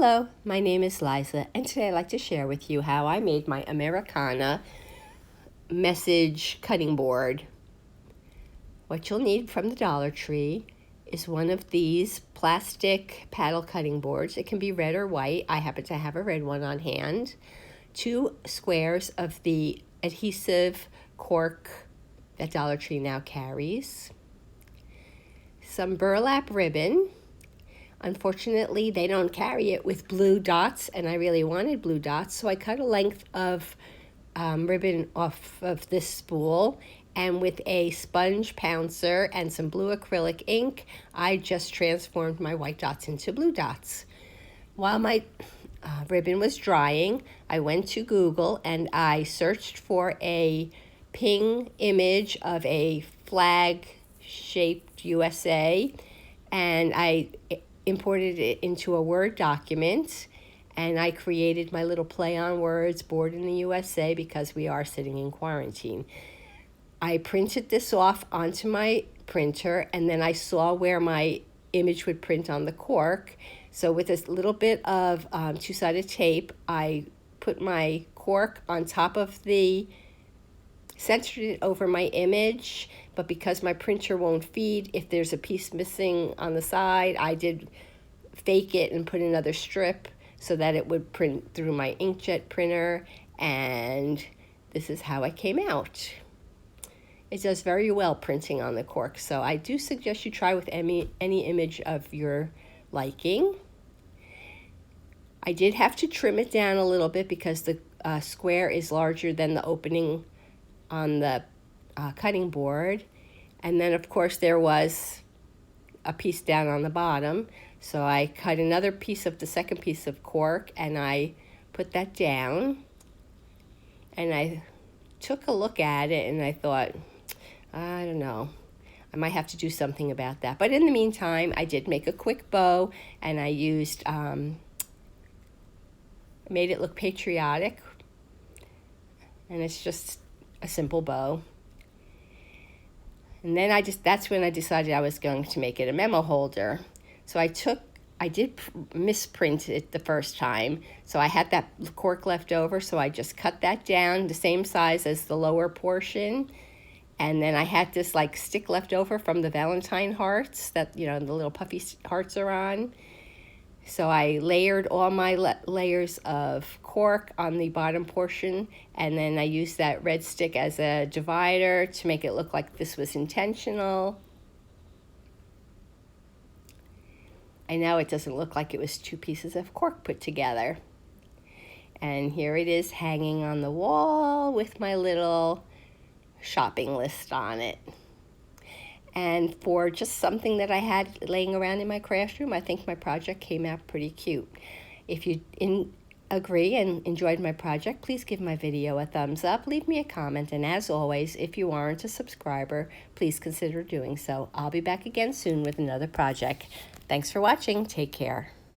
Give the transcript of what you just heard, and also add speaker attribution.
Speaker 1: Hello, my name is Liza, and today I'd like to share with you how I made my Americana message cutting board. What you'll need from the Dollar Tree is one of these plastic paddle cutting boards. It can be red or white. I happen to have a red one on hand. 2 squares of the adhesive cork that Dollar Tree now carries. Some burlap ribbon. Unfortunately, they don't carry it with blue dots, and I really wanted blue dots, so I cut a length of ribbon off of this spool, and with a sponge pouncer and some blue acrylic ink, I just transformed my white dots into blue dots. While my ribbon was drying, I went to Google and I searched for a ping image of a flag-shaped USA, and I imported it into a Word document, and I created my little play on words, born in the USA, because we are sitting in quarantine. I printed this off onto my printer, and then I saw where my image would print on the cork. So with this little bit of two-sided tape, I put my cork on top of centered it over my image, but because my printer won't feed, if there's a piece missing on the side, I did fake it and put another strip so that it would print through my inkjet printer, and this is how it came out. It does very well printing on the cork, so I do suggest you try with any image of your liking. I did have to trim it down a little bit because the square is larger than the opening on the cutting board, and then of course there was a piece down on the bottom, so I cut another piece of the second piece of cork and I put that down, and I took a look at it and I thought, I don't know, I might have to do something about that. But in the meantime, I did make a quick bow, and I used made it look patriotic, and it's just a simple bow. And then that's when I decided I was going to make it a memo holder. So I did misprint it the first time, so I had that cork left over, so I just cut that down the same size as the lower portion, and then I had this like stick left over from the Valentine hearts that, you know, the little puffy hearts are on. So I layered all my layers of cork on the bottom portion, and then I used that red stick as a divider to make it look like this was intentional. I know it doesn't look like it was 2 pieces of cork put together. And here it is hanging on the wall with my little shopping list on it. And for just something that I had laying around in my craft room, I think my project came out pretty cute. If you agree and enjoyed my project, please give my video a thumbs up, leave me a comment, and as always, if you aren't a subscriber, please consider doing so. I'll be back again soon with another project. Thanks for watching. Take care.